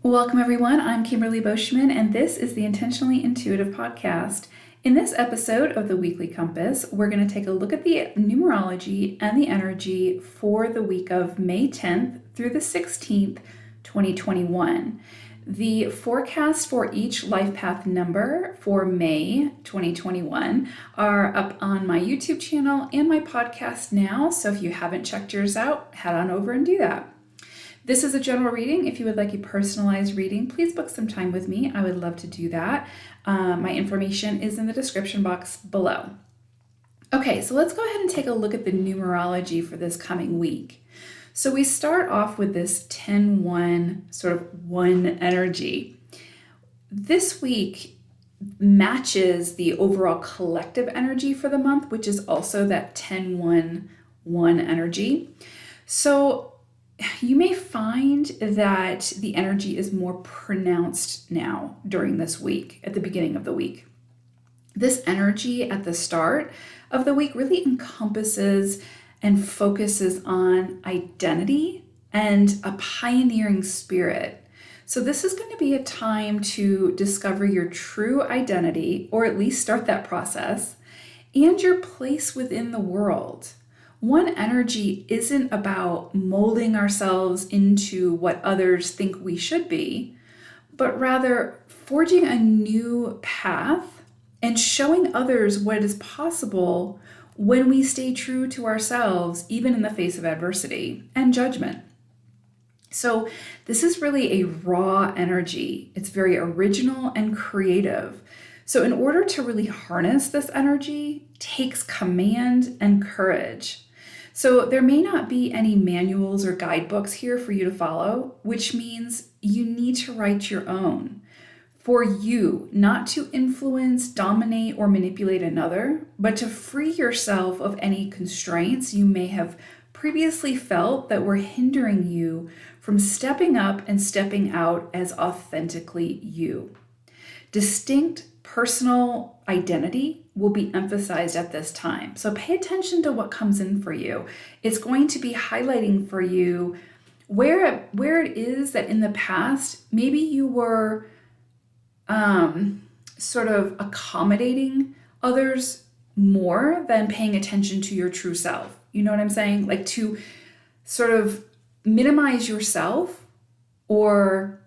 Welcome, everyone. I'm Kimberly Boschman, and this is the Intentionally Intuitive podcast. In this episode of the Weekly Compass, we're going to take a look at the numerology and the energy for the week of May 10th through the 16th, 2021. The forecast for each life path number for May 2021 are up on my YouTube channel and my podcast now. So if you haven't checked yours out, head on over and do that. This is a general reading. If you would like a personalized reading, please book some time with me. I would love to do that. My information is in the description box below. Okay, so let's go ahead and take a look at the numerology for this coming week. So we start off with this 10-1 sort of one energy. This week matches the overall collective energy for the month, which is also that 10-1-1 energy. So you may find that the energy is more pronounced now during this week, at the beginning of the week. This energy at the start of the week really encompasses and focuses on identity and a pioneering spirit. So this is going to be a time to discover your true identity, or at least start that process, and your place within the world. One energy isn't about molding ourselves into what others think we should be, but rather forging a new path and showing others what is possible when we stay true to ourselves, even in the face of adversity and judgment. So this is really a raw energy. It's very original and creative. So in order to really harness this energy, takes command and courage. So there may not be any manuals or guidebooks here for you to follow, which means you need to write your own. For you, not to influence, dominate, or manipulate another, but to free yourself of any constraints you may have previously felt that were hindering you from stepping up and stepping out as authentically you. Distinct personal identity will be emphasized at this time. So pay attention to what comes in for you. It's going to be highlighting for you where it is that in the past, maybe you were sort of accommodating others more than paying attention to your true self. You know what I'm saying? Like to sort of minimize yourself or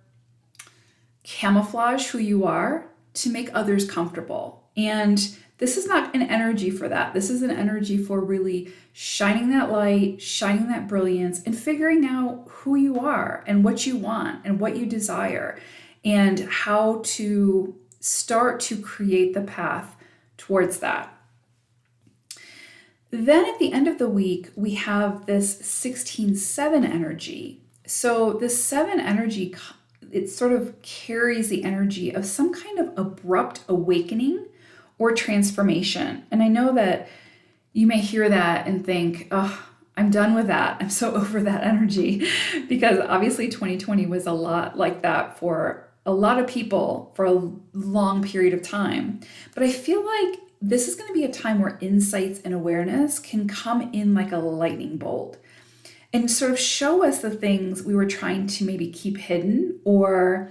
camouflage who you are to make others comfortable. And this is not an energy for that. This is an energy for really shining that light, shining that brilliance, and figuring out who you are and what you want and what you desire and how to start to create the path towards that. Then at the end of the week, we have this 16-7 energy. So this 7 energy, it sort of carries the energy of some kind of abrupt awakening or transformation. And I know that you may hear that and think, oh, I'm done with that. I'm so over that energy. Because obviously 2020 was a lot like that for a lot of people for a long period of time. But I feel like this is going to be a time where insights and awareness can come in like a lightning bolt and sort of show us the things we were trying to maybe keep hidden or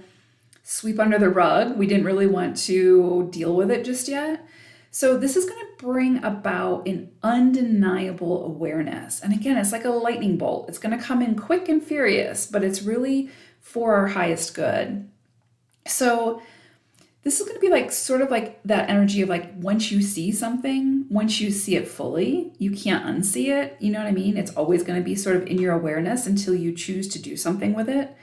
sweep under the rug. We didn't really want to deal with it just yet. So this is going to bring about an undeniable awareness. And again, it's like a lightning bolt. It's going to come in quick and furious, but it's really for our highest good. So this is going to be like sort of like that energy of like once you see something, once you see it fully, you can't unsee it. You know what I mean? It's always going to be sort of in your awareness until you choose to do something with it.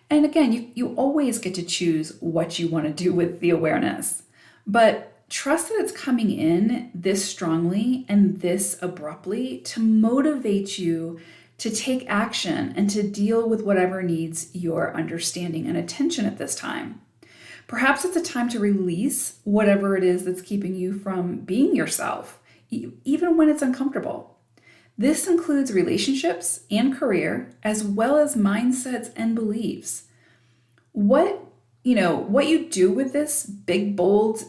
And again, you always get to choose what you want to do with the awareness. But trust that it's coming in this strongly and this abruptly to motivate you to take action and to deal with whatever needs your understanding and attention at this time. Perhaps it's a time to release whatever it is that's keeping you from being yourself, even when it's uncomfortable. This includes relationships and career, as well as mindsets and beliefs. What you do with this big, bold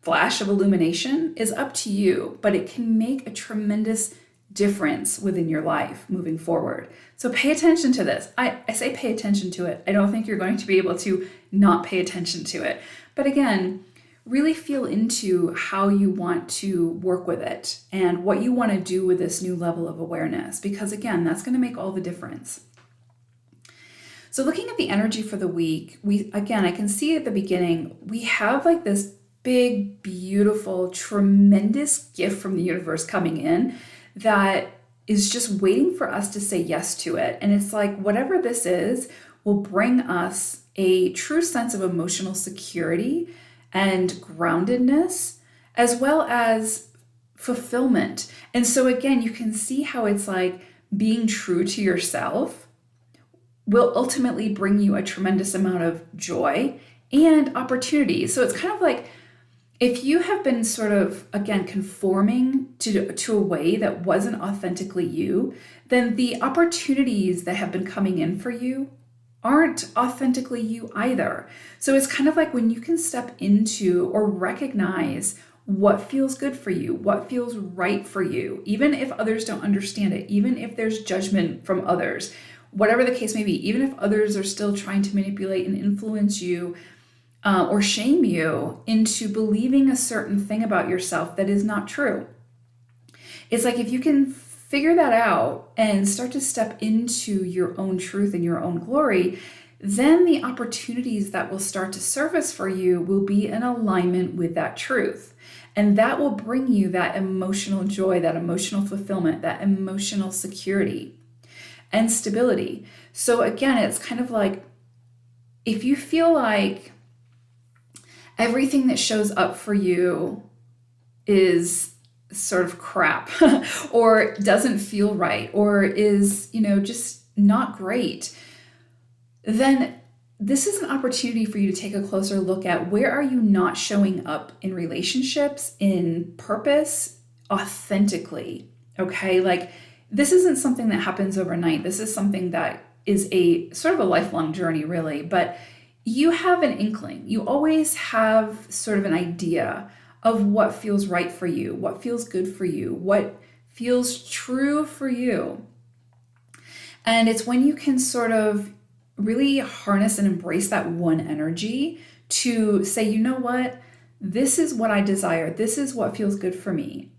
flash of illumination is up to you, but it can make a tremendous difference within your life moving forward. So pay attention to this. I say pay attention to it. I don't think you're going to be able to not pay attention to it. But again, really feel into how you want to work with it and what you want to do with this new level of awareness, because again, that's going to make all the difference. So looking at the energy for the week, I can see at the beginning, we have like this big, beautiful, tremendous gift from the universe coming in that is just waiting for us to say yes to it. And it's like, whatever this is will bring us a true sense of emotional security and groundedness, as well as fulfillment. And so again, you can see how it's like being true to yourself will ultimately bring you a tremendous amount of joy and opportunity. So it's kind of like, if you have been sort of, again, conforming to a way that wasn't authentically you, then the opportunities that have been coming in for you aren't authentically you either. So it's kind of like when you can step into or recognize what feels good for you, what feels right for you, even if others don't understand it, even if there's judgment from others, whatever the case may be, even if others are still trying to manipulate and influence you, or shame you into believing a certain thing about yourself that is not true. It's like if you can figure that out and start to step into your own truth and your own glory, then the opportunities that will start to surface for you will be in alignment with that truth. And that will bring you that emotional joy, that emotional fulfillment, that emotional security and stability. So again, it's kind of like if you feel like everything that shows up for you is sort of crap or doesn't feel right or is, just not great, then this is an opportunity for you to take a closer look at where are you not showing up in relationships, in purpose, authentically, okay? Like this isn't something that happens overnight. This is something that is a sort of a lifelong journey, really, but you have an inkling. You always have sort of an idea of what feels right for you, what feels good for you, what feels true for you. And it's when you can sort of really harness and embrace that one energy to say, you know what, this is what I desire. This is what feels good for me.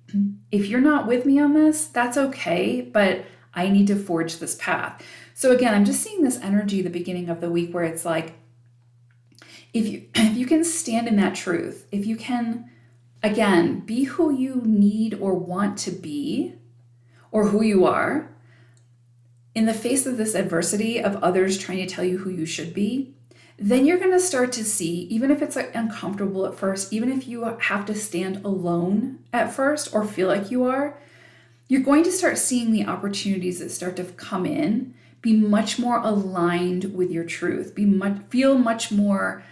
If you're not with me on this, that's okay, but I need to forge this path. So again, I'm just seeing this energy at the beginning of the week where it's like, if you can stand in that truth, if you can, again, be who you need or want to be, or who you are, in the face of this adversity of others trying to tell you who you should be, then you're going to start to see, even if it's like uncomfortable at first, even if you have to stand alone at first or feel like you are, you're going to start seeing the opportunities that start to come in be much more aligned with your truth, feel much more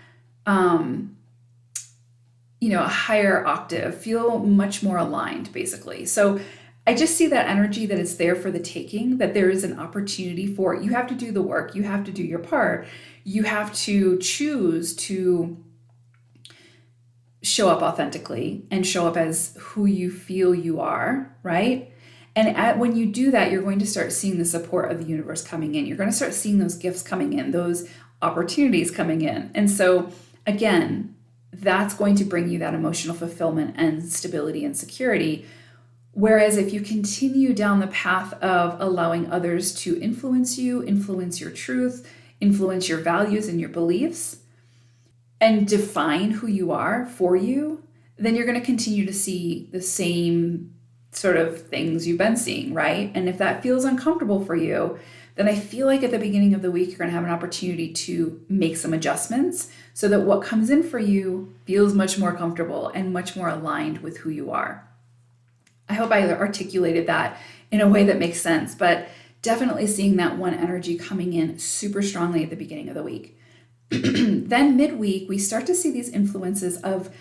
a higher octave, feel much more aligned, basically. So I just see that energy that is there for the taking, that there is an opportunity for it. You have to do the work. You have to do your part. You have to choose to show up authentically and show up as who you feel you are, right? And when you do that, you're going to start seeing the support of the universe coming in. You're going to start seeing those gifts coming in, those opportunities coming in. And so again, that's going to bring you that emotional fulfillment and stability and security. Whereas if you continue down the path of allowing others to influence you, influence your truth, influence your values and your beliefs, and define who you are for you, then you're going to continue to see the same sort of things you've been seeing, right? And if that feels uncomfortable for you, then I feel like at the beginning of the week, you're going to have an opportunity to make some adjustments so that what comes in for you feels much more comfortable and much more aligned with who you are. I hope I articulated that in a way that makes sense, but definitely seeing that one energy coming in super strongly at the beginning of the week. Then midweek, we start to see these influences of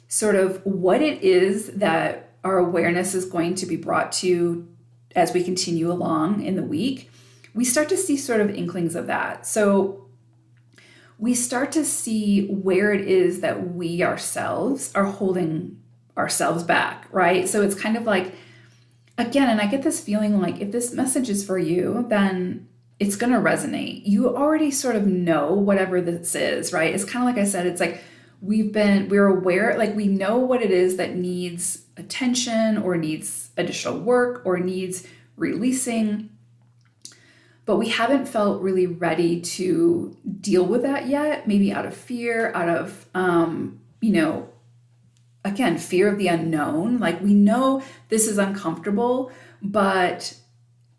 sort of what it is that our awareness is going to be brought to as we continue along in the week. We start to see sort of inklings of that. So we start to see where it is that we ourselves are holding ourselves back, right? So it's kind of like again, and I get this feeling like if this message is for you, then it's going to resonate. You already sort of know whatever this is, right? It's kind of like I said, it's like we're aware, like we know what it is that needs attention or needs additional work or needs releasing, but we haven't felt really ready to deal with that yet, maybe out of fear, out of, again, fear of the unknown. Like we know this is uncomfortable, but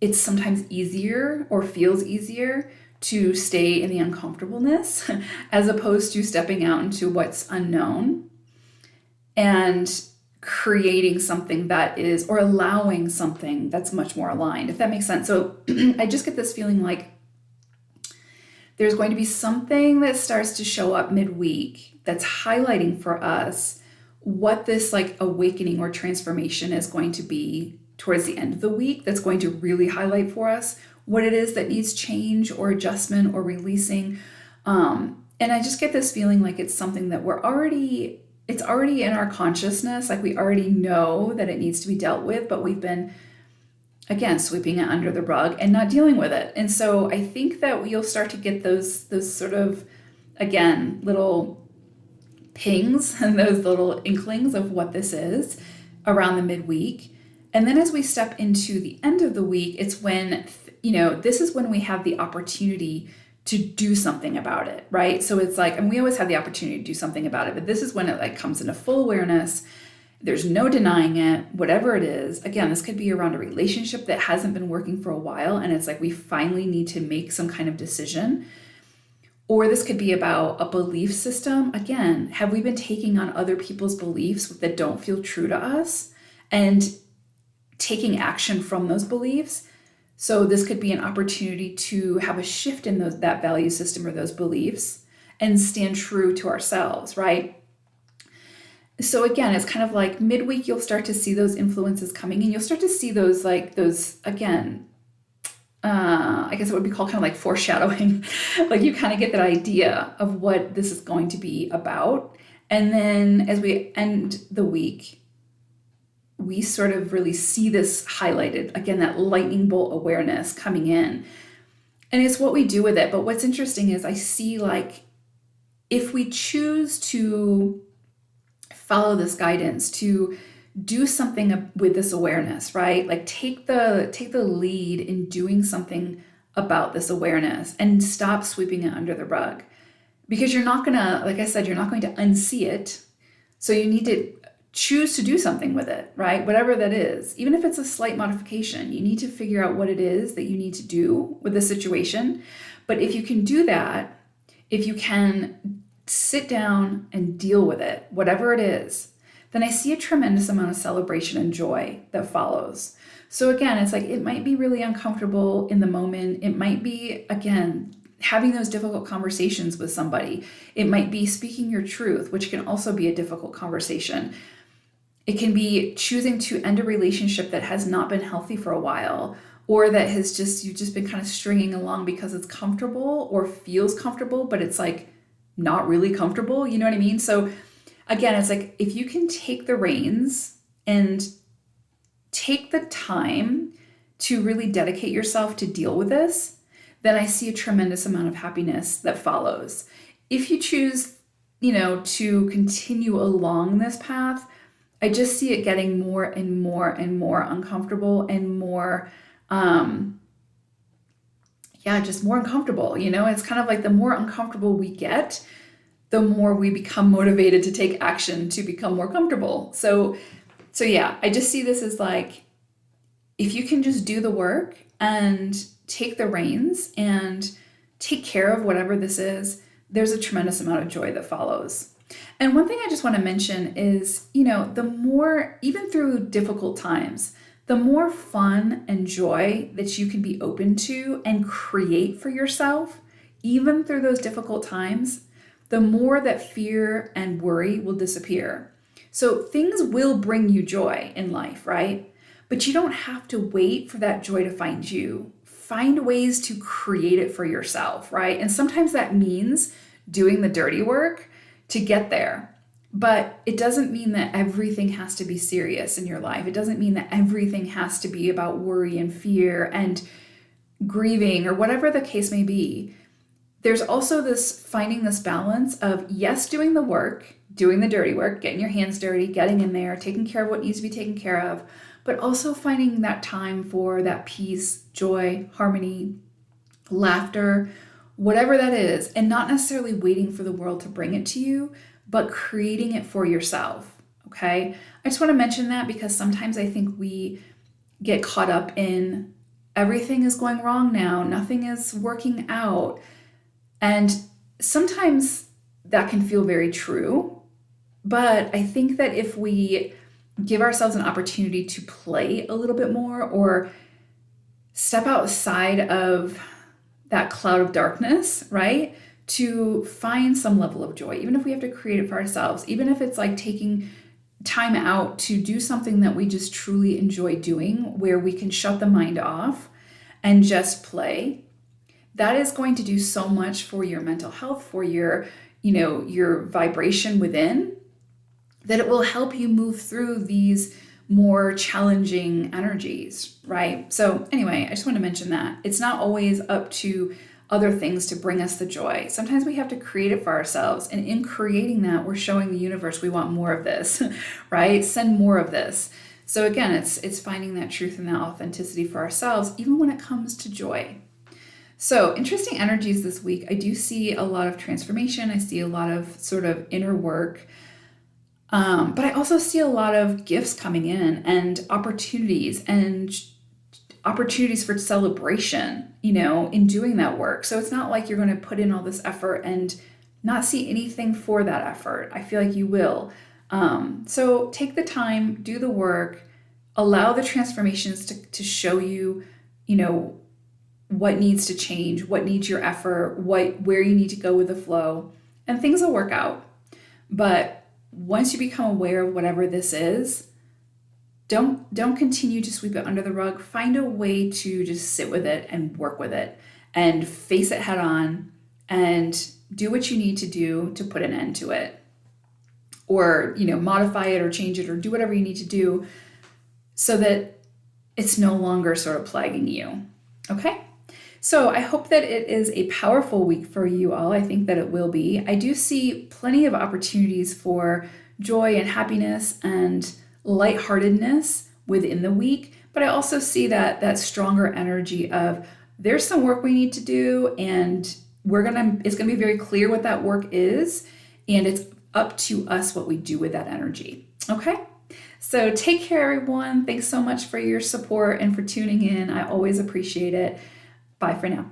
it's sometimes easier or feels easier to stay in the uncomfortableness as opposed to stepping out into what's unknown and creating something that is, or allowing something that's much more aligned, if that makes sense. So I just get this feeling like there's going to be something that starts to show up midweek that's highlighting for us what this like awakening or transformation is going to be towards the end of the week, that's going to really highlight for us what it is that needs change or adjustment or releasing. And I just get this feeling like it's something that it's already in our consciousness. Like we already know that it needs to be dealt with, but we've been, again, sweeping it under the rug and not dealing with it. And so I think that you'll start to get those sort of, again, little pings and those little inklings of what this is around the midweek. And then as we step into the end of the week, it's when, this is when we have the opportunity to do something about it, right? So it's like, and we always have the opportunity to do something about it, but this is when it like comes into full awareness. There's no denying it, whatever it is. Again, this could be around a relationship that hasn't been working for a while, and it's like we finally need to make some kind of decision. Or this could be about a belief system. Again, have we been taking on other people's beliefs that don't feel true to us and taking action from those beliefs? So this could be an opportunity to have a shift in that value system or those beliefs and stand true to ourselves, right? So again, it's kind of like midweek, you'll start to see those influences coming in. You'll start to see those, again, I guess it would be called kind of like foreshadowing. Like you kind of get that idea of what this is going to be about. And then as we end the week, we sort of really see this highlighted, again, that lightning bolt awareness coming in. And it's what we do with it. But what's interesting is I see like, if we choose to follow this guidance, to do something with this awareness, right? Like take the lead in doing something about this awareness and stop sweeping it under the rug. Because you're not gonna, like I said, you're not going to unsee it. So you need to choose to do something with it, right? Whatever that is, even if it's a slight modification, you need to figure out what it is that you need to do with the situation. But if you can do that, if you can sit down and deal with it, whatever it is, then I see a tremendous amount of celebration and joy that follows. So again, it's like, it might be really uncomfortable in the moment. It might be, again, having those difficult conversations with somebody. It might be speaking your truth, which can also be a difficult conversation. It can be choosing to end a relationship that has not been healthy for a while, or that you've just been kind of stringing along because it's comfortable or feels comfortable, but it's like not really comfortable. You know what I mean? So again, it's like, if you can take the reins and take the time to really dedicate yourself to deal with this, then I see a tremendous amount of happiness that follows. If you choose, to continue along this path, I just see it getting more and more and more uncomfortable and more, just more uncomfortable. It's kind of like the more uncomfortable we get, the more we become motivated to take action to become more comfortable. So yeah, I just see this as like, if you can just do the work and take the reins and take care of whatever this is, there's a tremendous amount of joy that follows. And one thing I just want to mention is, the more, even through difficult times, the more fun and joy that you can be open to and create for yourself, even through those difficult times, the more that fear and worry will disappear. So things will bring you joy in life, right? But you don't have to wait for that joy to find you. Find ways to create it for yourself, right? And sometimes that means doing the dirty work to get there. But it doesn't mean that everything has to be serious in your life. It doesn't mean that everything has to be about worry and fear and grieving or whatever the case may be. There's also this finding this balance of, yes, doing the work, doing the dirty work, getting your hands dirty, getting in there, taking care of what needs to be taken care of, but also finding that time for that peace, joy, harmony, laughter, whatever that is, and not necessarily waiting for the world to bring it to you, but creating it for yourself. Okay? I just want to mention that because sometimes I think we get caught up in everything is going wrong now, nothing is working out. And sometimes that can feel very true. But I think that if we give ourselves an opportunity to play a little bit more or step outside of that cloud of darkness, right? To find some level of joy, even if we have to create it for ourselves, even if it's like taking time out to do something that we just truly enjoy doing, where we can shut the mind off and just play. That is going to do so much for your mental health, for your, your vibration within, that it will help you move through these more challenging energies, right? So anyway, I just want to mention that it's not always up to other things to bring us the joy. Sometimes we have to create it for ourselves. And in creating that, we're showing the universe we want more of this, right? Send more of this. So again, it's finding that truth and that authenticity for ourselves, even when it comes to joy. So interesting energies this week. I do see a lot of transformation. I see a lot of sort of inner work. But I also see a lot of gifts coming in and opportunities for celebration, in doing that work. So it's not like you're going to put in all this effort and not see anything for that effort. I feel like you will. So take the time, do the work, allow the transformations to show you, what needs to change, what needs your effort, where you need to go with the flow, and things will work out. But once you become aware of whatever this is, don't continue to sweep it under the rug. Find a way to just sit with it and work with it and face it head on and do what you need to do to put an end to it, or modify it or change it or do whatever you need to do so that it's no longer sort of plaguing you. Okay? So I hope that it is a powerful week for you all. I think that it will be. I do see plenty of opportunities for joy and happiness and lightheartedness within the week, but I also see that stronger energy of there's some work we need to do, and it's gonna be very clear what that work is, and it's up to us what we do with that energy. Okay? So take care, everyone. Thanks so much for your support and for tuning in. I always appreciate it. Bye for now.